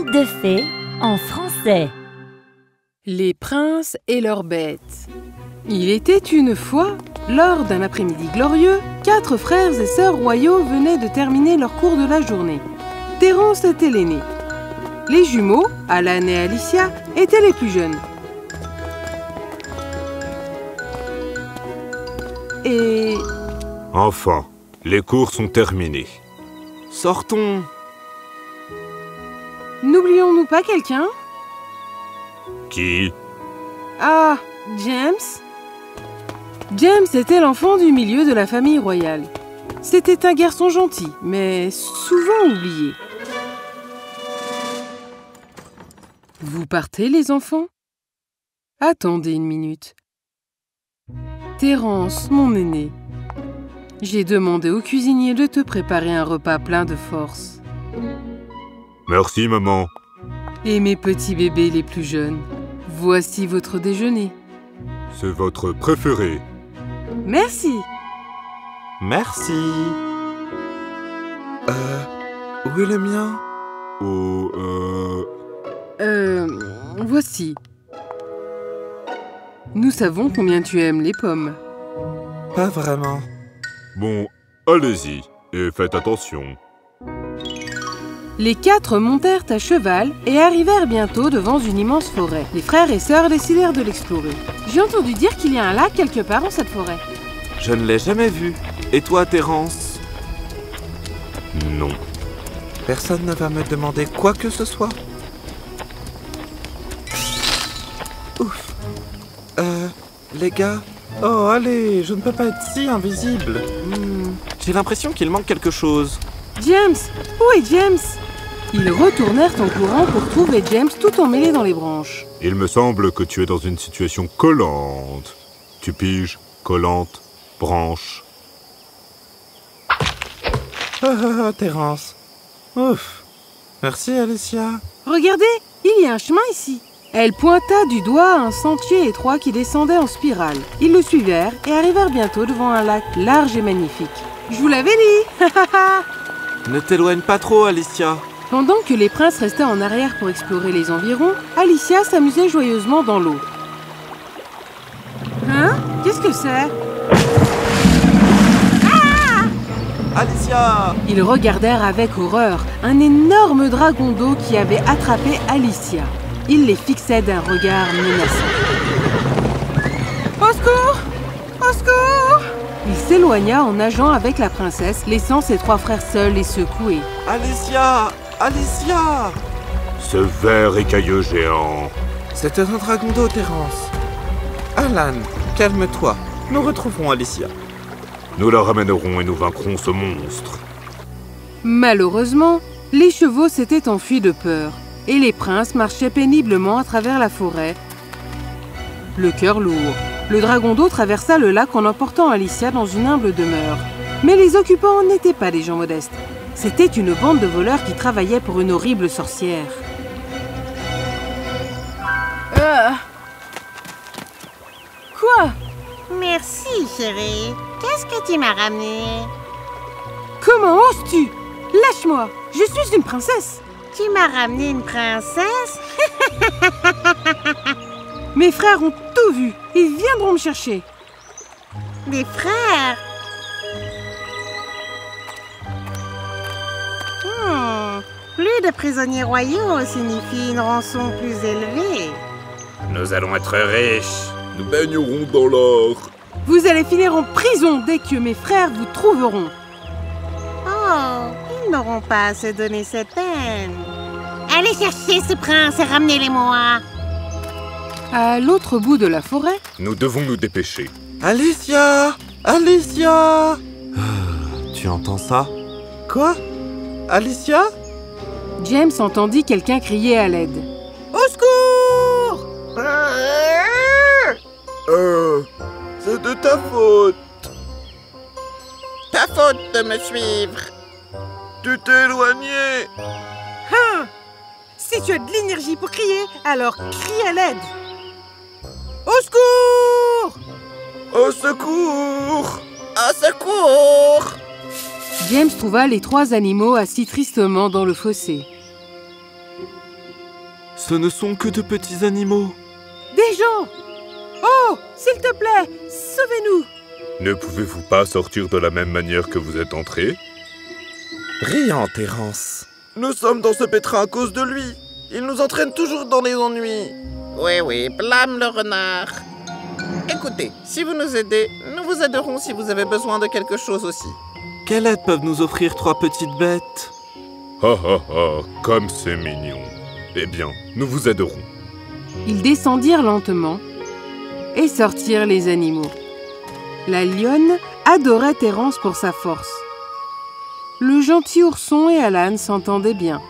Contes de fées en français. Les princes et leurs bêtes. Il était une fois, lors d'un après-midi glorieux, 4 frères et sœurs royaux venaient de terminer leur cours de la journée. Terence était l'aîné. Les jumeaux, Alan et Alicia, étaient les plus jeunes. Et... Enfin, les cours sont terminés. Sortons. N'oublions-nous pas quelqu'un? Qui? Ah, James? James était l'enfant du milieu de la famille royale. C'était un garçon gentil, mais souvent oublié. Vous partez, les enfants? Attendez une minute. Terence, mon aîné, j'ai demandé au cuisinier de te préparer un repas plein de force. Merci, maman. Et mes petits bébés les plus jeunes, voici votre déjeuner. C'est votre préféré. Merci. Merci. Où est le mien? Voici. Nous savons combien tu aimes les pommes. Pas vraiment. Bon, allez-y, et faites attention. Les 4 montèrent à cheval et arrivèrent bientôt devant une immense forêt. Les frères et sœurs décidèrent de l'explorer. J'ai entendu dire qu'il y a un lac quelque part dans cette forêt. Je ne l'ai jamais vu. Et toi, Terence? Non. Personne ne va me demander quoi que ce soit. Ouf. Les gars? Oh, allez, je ne peux pas être si invisible. J'ai l'impression qu'il manque quelque chose. James! Où est James? Ils retournèrent en courant pour trouver James tout emmêlé dans les branches. Il me semble que tu es dans une situation collante. Tu piges, collante, branche. Terence. Ouf. Merci, Alicia. Regardez, il y a un chemin ici. Elle pointa du doigt un sentier étroit qui descendait en spirale. Ils le suivirent et arrivèrent bientôt devant un lac large et magnifique. Je vous l'avais dit! Ne t'éloigne pas trop, Alicia. Pendant que les princes restaient en arrière pour explorer les environs, Alicia s'amusait joyeusement dans l'eau. Hein? Qu'est-ce que c'est? Alicia! Ils regardèrent avec horreur un énorme dragon d'eau qui avait attrapé Alicia. Il les fixait d'un regard menaçant. Au secours! Au secours! Il s'éloigna en nageant avec la princesse, laissant ses 3 frères seuls et secoués. Alicia! Alicia! Ce ver écailleux géant. C'était un dragon d'eau, Terence. Alan, calme-toi. Nous retrouverons Alicia. Nous la ramènerons et nous vaincrons ce monstre. Malheureusement, les chevaux s'étaient enfuis de peur, et les princes marchaient péniblement à travers la forêt, le cœur lourd. Le dragon d'eau traversa le lac en emportant Alicia dans une humble demeure. Mais les occupants n'étaient pas des gens modestes. C'était une bande de voleurs qui travaillaient pour une horrible sorcière. Quoi? Merci, chérie. Qu'est-ce que tu m'as ramené? Comment oses-tu? Lâche-moi! Je suis une princesse! Tu m'as ramené une princesse? Mes frères ont tout vu. Ils viendront me chercher. Des frères? Plus de prisonniers royaux signifie une rançon plus élevée. Nous allons être riches. Nous baignerons dans l'or. Vous allez finir en prison dès que mes frères vous trouveront. Oh, ils n'auront pas à se donner cette peine. Allez chercher ce prince et ramenez-les-moi. À l'autre bout de la forêt, Nous devons nous dépêcher. Alicia! Alicia! Tu entends ça? Quoi? Alicia? James entendit quelqu'un crier à l'aide. Au secours! C'est de ta faute. Ta faute de me suivre. Tu t'es éloigné. Hein? Si tu as de l'énergie pour crier, alors crie à l'aide. Au secours! Au secours! Au secours! James trouva les 3 animaux assis tristement dans le fossé. Ce ne sont que de petits animaux. Des gens! Oh, s'il te plaît, sauvez-nous! Ne pouvez-vous pas sortir de la même manière que vous êtes entré? Brillant, Terence. Nous sommes dans ce pétrin à cause de lui. Il nous entraîne toujours dans les ennuis. Oui, blâme le renard. Écoutez, si vous nous aidez, nous vous aiderons si vous avez besoin de quelque chose aussi. Quelle aide peuvent nous offrir 3 petites bêtes? Ha ha ha, comme c'est mignon. Eh bien, nous vous aiderons. Ils descendirent lentement et sortirent les animaux. La lionne adorait Terence pour sa force. Le gentil ourson et Alan s'entendaient bien.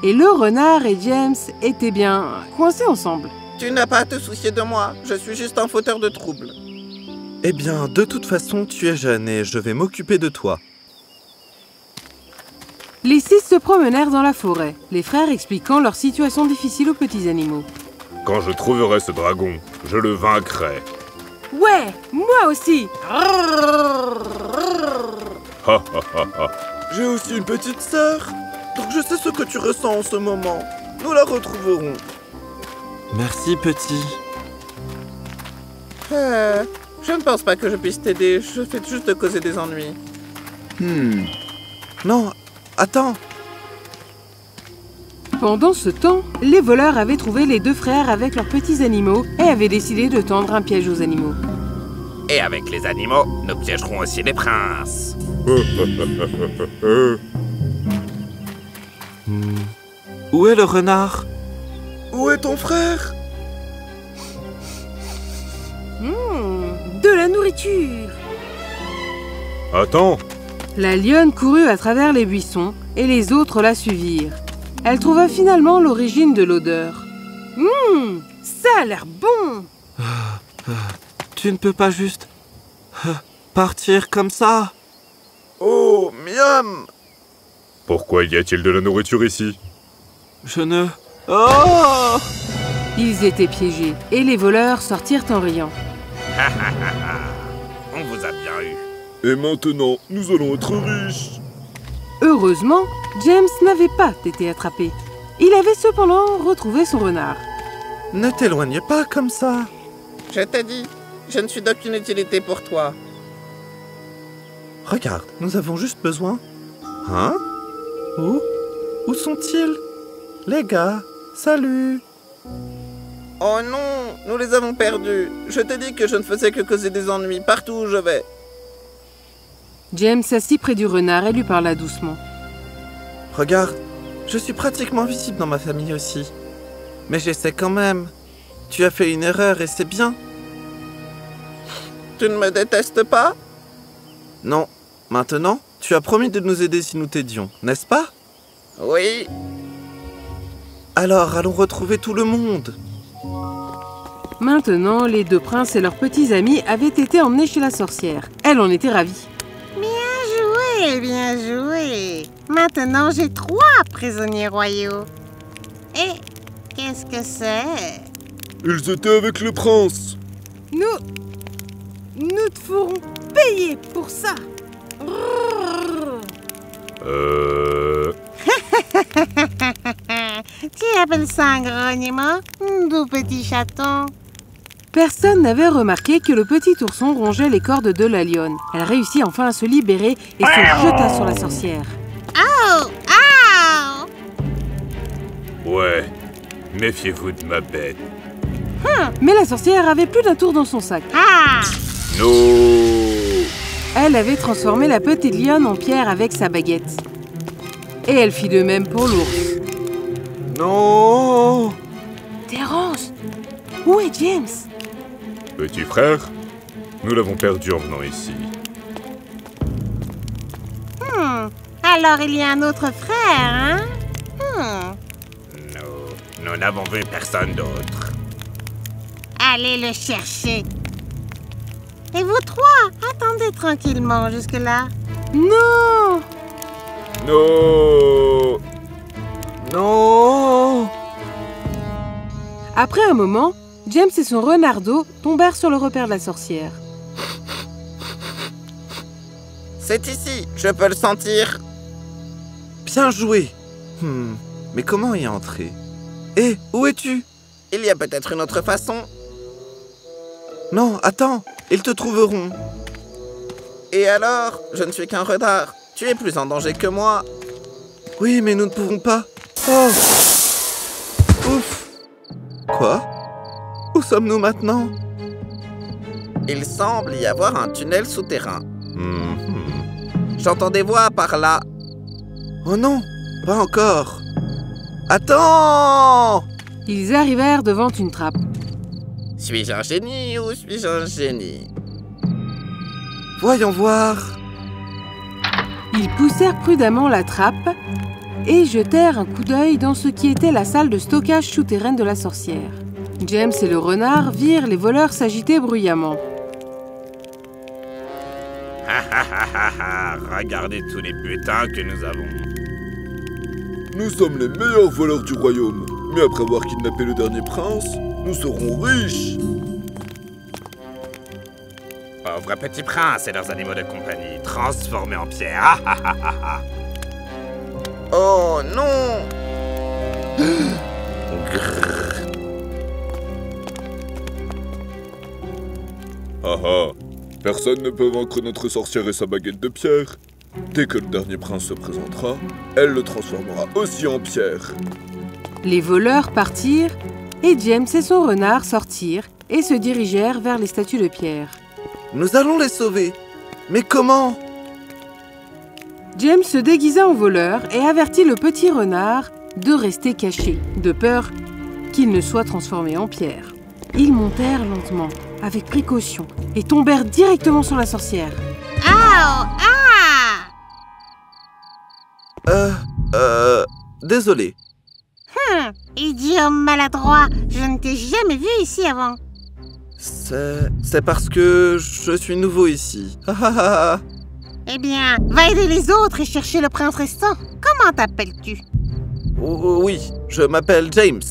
Et le renard et James étaient bien coincés ensemble. Tu n'as pas à te soucier de moi, je suis juste un fauteur de troubles. Eh bien, de toute façon, tu es jeune et je vais m'occuper de toi. Les 6 se promenèrent dans la forêt, les frères expliquant leur situation difficile aux petits animaux. Quand je trouverai ce dragon, je le vaincrai. Ouais, moi aussi! Ha ha ha ha. J'ai aussi une petite sœur, donc je sais ce que tu ressens en ce moment. Nous la retrouverons. Merci, petit. Je ne pense pas que je puisse t'aider, je fais juste te causer des ennuis. Non, attends. Pendant ce temps, les voleurs avaient trouvé les 2 frères avec leurs petits animaux et avaient décidé de tendre un piège aux animaux. Et avec les animaux, nous piégerons aussi les princes. Où est le renard? Où est ton frère? De la nourriture! Attends, La lionne courut à travers les buissons et les autres la suivirent. Elle trouva finalement l'origine de l'odeur. Ça a l'air bon! Tu ne peux pas juste partir comme ça. Oh, miam! pourquoi y a-t-il de la nourriture ici? Je ne... Oh! Ils étaient piégés et les voleurs sortirent en riant. On vous a bien eu. Et maintenant, nous allons être riches. Heureusement, James n'avait pas été attrapé. Il avait cependant retrouvé son renard. Ne t'éloigne pas comme ça. Je t'ai dit, je ne suis d'aucune utilité pour toi. Regarde, nous avons juste besoin... Hein? Où sont-ils? Les gars, salut! Oh non, nous les avons perdus. Je t'ai dit que je ne faisais que causer des ennuis partout où je vais. James s'assit près du renard et lui parla doucement. Regarde, je suis pratiquement visible dans ma famille aussi. Mais j'essaie quand même. Tu as fait une erreur et c'est bien. Tu ne me détestes pas? Non. Maintenant, tu as promis de nous aider si nous t'aidions, n'est-ce pas? Oui. Alors, allons retrouver tout le monde. Maintenant, les 2 princes et leurs petits amis avaient été emmenés chez la sorcière. Elle en était ravie. Bien joué. Maintenant, j'ai 3 prisonniers royaux. Et qu'est-ce que c'est? Ils étaient avec le prince. Nous te ferons payer pour ça. Tu appelles ça un grognement, doux petit chaton? Personne n'avait remarqué que le petit ourson rongeait les cordes de la lionne. Elle réussit enfin à se libérer et se jeta sur la sorcière. Oh! Oh! Ouais, méfiez-vous de ma bête. Mais la sorcière avait plus d'un tour dans son sac. Ah! Non. Elle avait transformé la petite lionne en pierre avec sa baguette. Et elle fit de même pour l'ours. Non! Terence, où est James? Petit frère, nous l'avons perdu en venant ici. Alors il y a un autre frère, hein? Nous n'avons vu personne d'autre. Allez le chercher. Et vous 3, attendez tranquillement jusque-là. Non! Non. Non! Après un moment, James et son renardeau tombèrent sur le repère de la sorcière. C'est ici, je peux le sentir. Bien joué. Mais comment y entrer? Hé, où es-tu? Il y a peut-être une autre façon. Non, attends, ils te trouveront. Et alors? Je ne suis qu'un renard. Tu es plus en danger que moi. Oui, mais nous ne pouvons pas. Oh! Ouf! Quoi? Où sommes-nous maintenant? Il semble y avoir un tunnel souterrain. J'entends des voix par là. Oh non, pas encore. Attends! Ils arrivèrent devant une trappe. Suis-je un génie ou suis-je un génie? Voyons voir. Ils poussèrent prudemment la trappe et jetèrent un coup d'œil dans ce qui était la salle de stockage souterraine de la sorcière. James et le renard virent les voleurs s'agiter bruyamment. Regardez tous les butins que nous avons. Nous sommes les meilleurs voleurs du royaume. Mais après avoir kidnappé le dernier prince, nous serons riches. Pauvres petits princes et leurs animaux de compagnie, transformés en pierre. Oh non! Personne ne peut vaincre notre sorcière et sa baguette de pierre. Dès que le dernier prince se présentera, elle le transformera aussi en pierre. Les voleurs partirent et James et son renard sortirent et se dirigèrent vers les statues de pierre. Nous allons les sauver. Mais comment? James se déguisa en voleur et avertit le petit renard de rester caché, de peur qu'il ne soit transformé en pierre. Ils montèrent lentement, avec précaution, et tombèrent directement sur la sorcière. Oh! Ah! Désolé. Idiot maladroit, je ne t'ai jamais vu ici avant. C'est parce que je suis nouveau ici. Eh bien, va aider les autres et chercher le prince restant. Comment t'appelles-tu? Oui, je m'appelle James.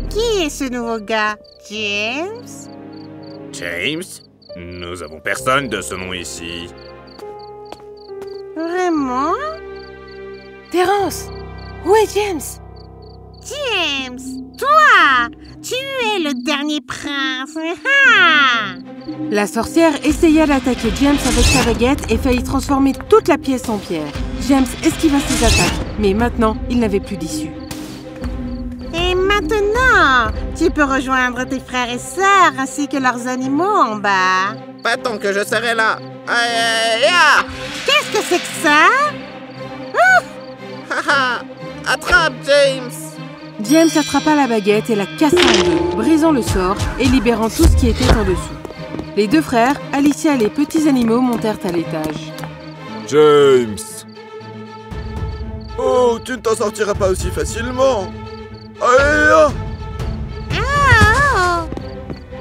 Qui est ce nouveau gars? James? James? Nous avons personne de ce nom ici. Vraiment? Terence! Où est James? James, toi! Tu es le dernier prince. La sorcière essaya d'attaquer James avec sa baguette et faillit transformer toute la pièce en pierre. James esquiva ses attaques, mais maintenant, il n'avait plus d'issue. Et maintenant, tu peux rejoindre tes frères et sœurs ainsi que leurs animaux en bas. Pas tant que je serai là. Aïe, aïe, aïe. Qu'est-ce que c'est que ça? Haha. Attrape, James. James attrapa la baguette et la cassa en deux, brisant le sort et libérant tout ce qui était en dessous. Les deux frères, Alicia et les petits animaux montèrent à l'étage. James! Oh, tu ne t'en sortiras pas aussi facilement. Aïe! Oh!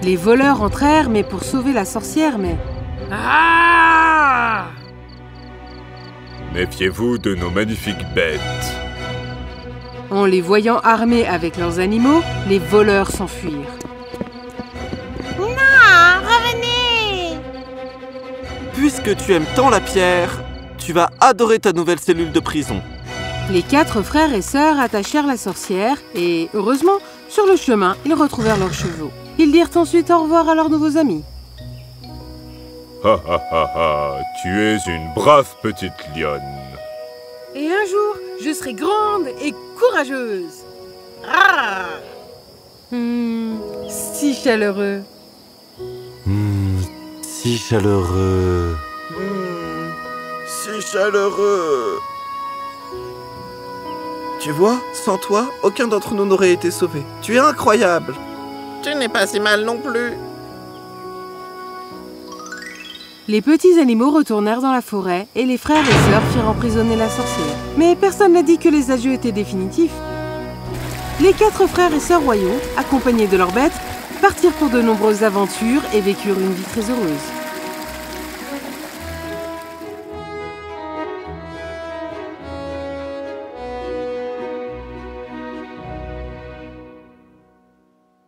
Les voleurs entrèrent, mais pour sauver la sorcière, mais... Méfiez-vous de nos magnifiques bêtes. En les voyant armés avec leurs animaux, les voleurs s'enfuirent. Non, revenez! Puisque tu aimes tant la pierre, tu vas adorer ta nouvelle cellule de prison. Les 4 frères et sœurs attachèrent la sorcière et, heureusement, sur le chemin, ils retrouvèrent leurs chevaux. Ils dirent ensuite au revoir à leurs nouveaux amis. Tu es une brave petite lionne. Et un jour, je serai grande et courageuse. Si chaleureux. Si chaleureux. Si chaleureux. Tu vois, sans toi, aucun d'entre nous n'aurait été sauvé. Tu es incroyable. Tu n'es pas si mal non plus. Les petits animaux retournèrent dans la forêt et les frères et sœurs firent emprisonner la sorcière. Mais personne n'a dit que les adieux étaient définitifs. Les 4 frères et sœurs royaux, accompagnés de leurs bêtes, partirent pour de nombreuses aventures et vécurent une vie très heureuse.